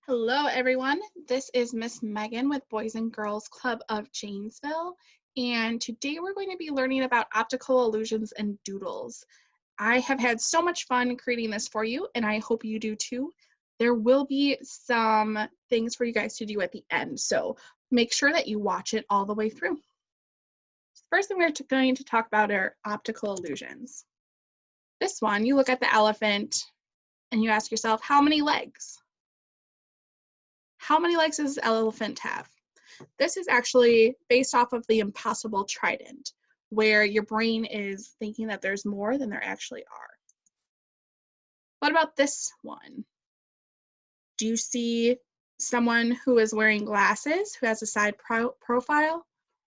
Hello, everyone. This is Miss Megan with Boys and Girls Club of Janesville, and today we're going to be learning about optical illusions and doodles. I have had so much fun creating this for you, and I hope you do too. There will be some things for you guys to do at the end, so make sure that you watch it all the way through. First thing we're going to talk about are optical illusions. This one, you look at the elephant and you ask yourself, how many legs? How many legs does this elephant have? This is actually based off of the impossible trident, where your brain is thinking that there's more than there actually are. What about this one? Do you see someone who is wearing glasses, who has a side profile?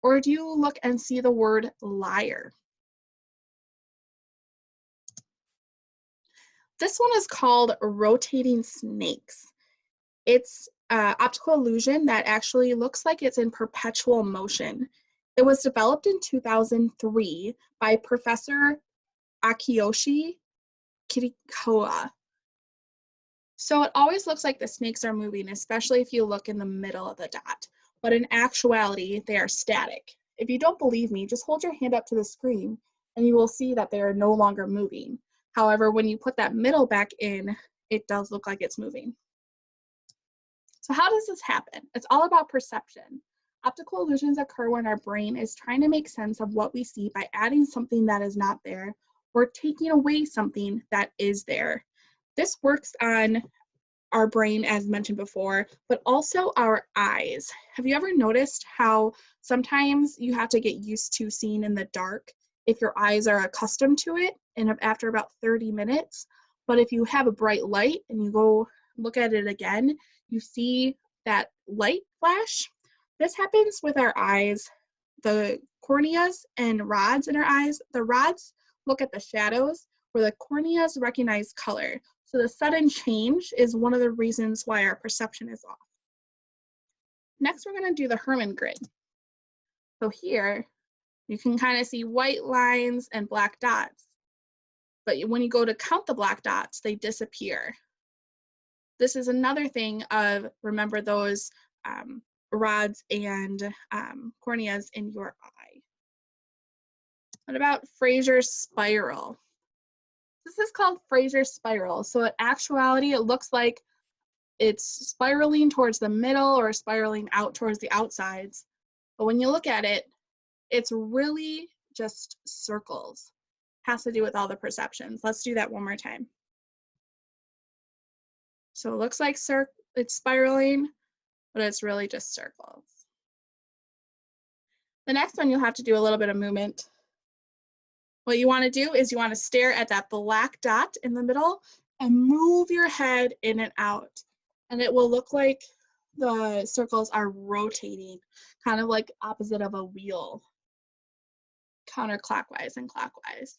Or do you look and see the word liar? This one is called rotating snakes. It's optical illusion that actually looks like it's in perpetual motion. It was developed in 2003 by Professor Akiyoshi Kirikoa. So it always looks like the snakes are moving, especially if you look in the middle of the dot. But in actuality, they are static. If you don't believe me, just hold your hand up to the screen and you will see that they are no longer moving. However, when you put that middle back in, it does look like it's moving. So how does this happen? It's all about perception. Optical illusions occur when our brain is trying to make sense of what we see by adding something that is not there or taking away something that is there. This works on our brain, as mentioned before, but also our eyes. Have you ever noticed how sometimes you have to get used to seeing in the dark if your eyes are accustomed to it and after about 30 minutes? But if you have a bright light and you go look at it again, you see that light flash. This happens with our eyes, the corneas and rods in our eyes. The rods look at the shadows, where the corneas recognize color. So the sudden change is one of the reasons why our perception is off. Next, we're going to do the Herman grid. So here, you can kind of see white lines and black dots. But when you go to count the black dots, they disappear. This is another thing of remember those rods and corneas in your eye. What about Fraser's spiral? This is called Fraser's spiral. So in actuality, it looks like it's spiraling towards the middle or spiraling out towards the outsides. But when you look at it, it's really just circles. Has to do with all the perceptions. Let's do that one more time. So it looks like it's spiraling, but it's really just circles. The next one, you'll have to do a little bit of movement. What you want to do is you want to stare at that black dot in the middle and move your head in and out. And it will look like the circles are rotating, kind of like opposite of a wheel, counterclockwise and clockwise.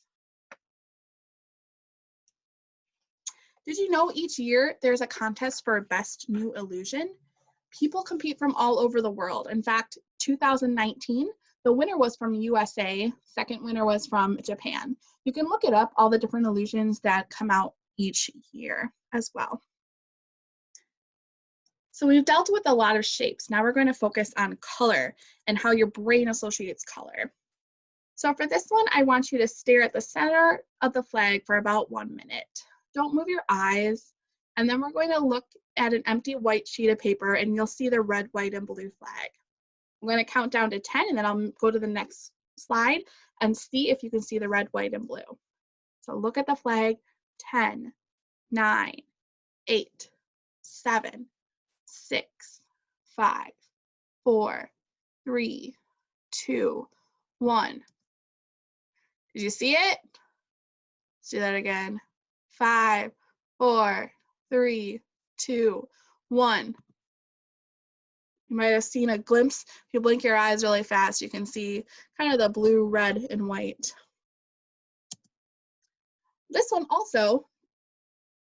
Did you know each year there's a contest for best new illusion? People compete from all over the world. In fact, 2019, the winner was from USA, second winner was from Japan. You can look it up, all the different illusions that come out each year as well. So we've dealt with a lot of shapes. Now we're going to focus on color and how your brain associates color. So for this one, I want you to stare at the center of the flag for about 1 minute. Don't move your eyes. And then we're going to look at an empty white sheet of paper and you'll see the red, white, and blue flag. I'm going to count down to 10 and then I'll go to the next slide and see if you can see the red, white, and blue. So look at the flag. 10, 9, 8, 7, 6, 5, 4, 3, 2, 1. Did you see it? Let's do that again. 5, 4, 3, 2, 1. You might have seen a glimpse. If you blink your eyes really fast, you can see kind of the blue, red, and white. This one also,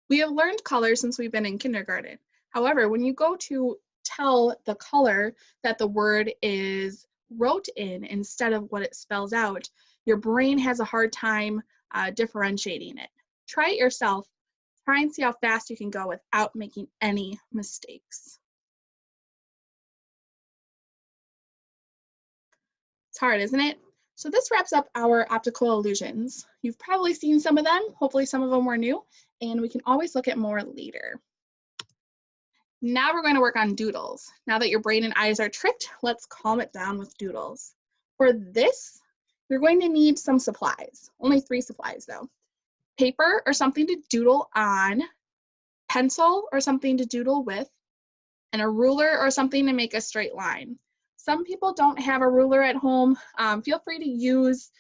we have learned color since we've been in kindergarten. However, when you go to tell the color that the word is wrote in instead of what it spells out, your brain has a hard time differentiating it. Try it yourself. Try and see how fast you can go without making any mistakes. It's hard, isn't it? So this wraps up our optical illusions. You've probably seen some of them. Hopefully some of them were new, and we can always look at more later. Now we're going to work on doodles. Now that your brain and eyes are tricked, let's calm it down with doodles. For this, you're going to need some supplies. Only 3 supplies though. Paper or something to doodle on, pencil or something to doodle with, and a ruler or something to make a straight line. Some people don't have a ruler at home. Feel free to use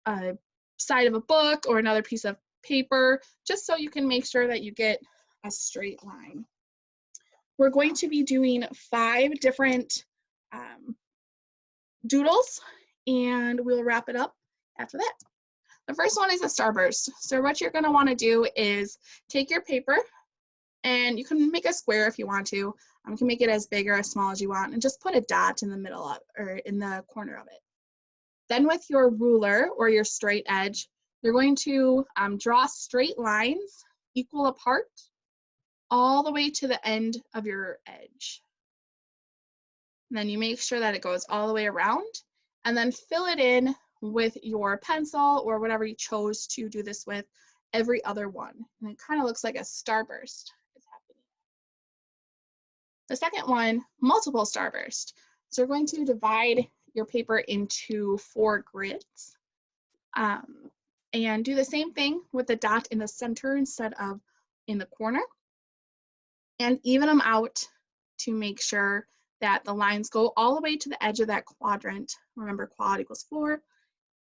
a side of a book or another piece of paper, just so you can make sure that you get a straight line. We're going to be doing 5 different doodles, and we'll wrap it up after that. The first one is a starburst. So what you're going to want to do is take your paper, and you can make a square if you want to. You can make it as big or as small as you want, and just put a dot in the middle of, or in the corner of it. Then with your ruler or your straight edge, you're going to draw straight lines equal apart all the way to the end of your edge. And then you make sure that it goes all the way around, and then fill it in with your pencil or whatever you chose to do this with every other one. And it kind of looks like a starburst is happening. The second one, multiple starburst. So we're going to divide your paper into 4 grids and do the same thing with the dot in the center instead of in the corner, and even them out to make sure that the lines go all the way to the edge of that quadrant. Remember, quad equals 4,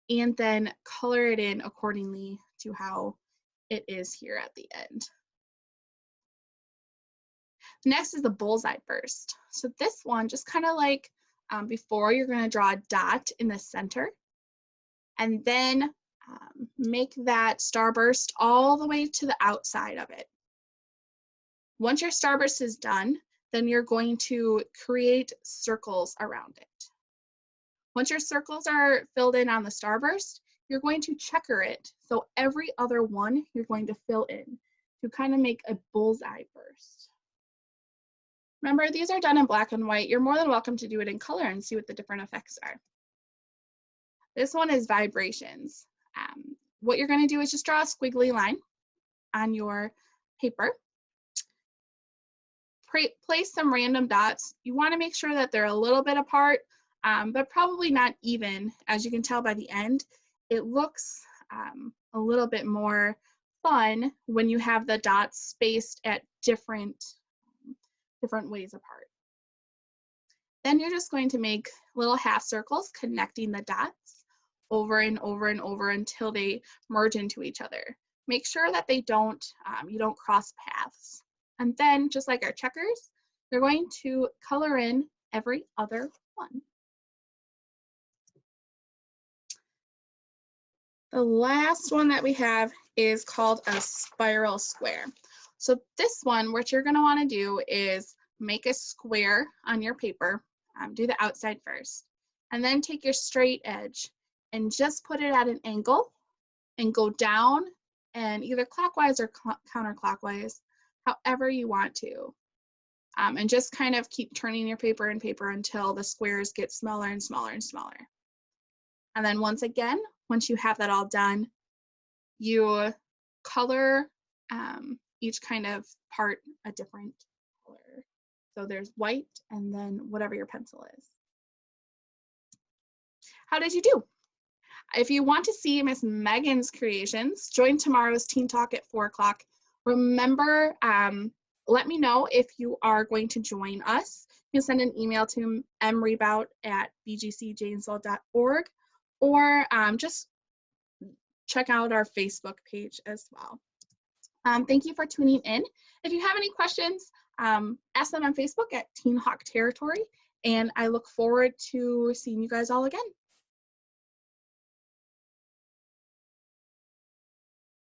and then color it in accordingly to how it is here at the end. Next is the bullseye burst. So this one, just kind of like before, you're going to draw a dot in the center, and then make that starburst all the way to the outside of it. Once your starburst is done, then you're going to create circles around it. Once your circles are filled in on the starburst, you're going to checker it. So every other one you're going to fill in to kind of make a bullseye burst. Remember, these are done in black and white. You're more than welcome to do it in color and see what the different effects are. This one is vibrations. What you're going to do is just draw a squiggly line on your paper. Place some random dots. You want to make sure that they're a little bit apart, but probably not even. As you can tell by the end, it looks a little bit more fun when you have the dots spaced at different ways apart. Then you're just going to make little half circles connecting the dots over and over and over until they merge into each other. Make sure that they don't, you don't cross paths. And then, just like our checkers, you're going to color in every other one. The last one that we have is called a spiral square. So this one, what you're going to want to do is make a square on your paper. Do the outside first, and then take your straight edge and just put it at an angle and go down, and either clockwise or counterclockwise, however you want to. And just kind of keep turning your paper and paper until the squares get smaller and smaller and smaller. And then once again, once you have that all done, you color each kind of part a different color. So there's white and then whatever your pencil is. How did you do? If you want to see Miss Megan's creations, join tomorrow's Teen Talk at 4 o'clock. Remember, let me know if you are going to join us. You can send an email to mrebout@bgcjanesville.org, or just check out our Facebook page as well. Thank you for tuning in. If you have any questions, ask them on Facebook at Teen Hawk Territory, and I look forward to seeing you guys all again.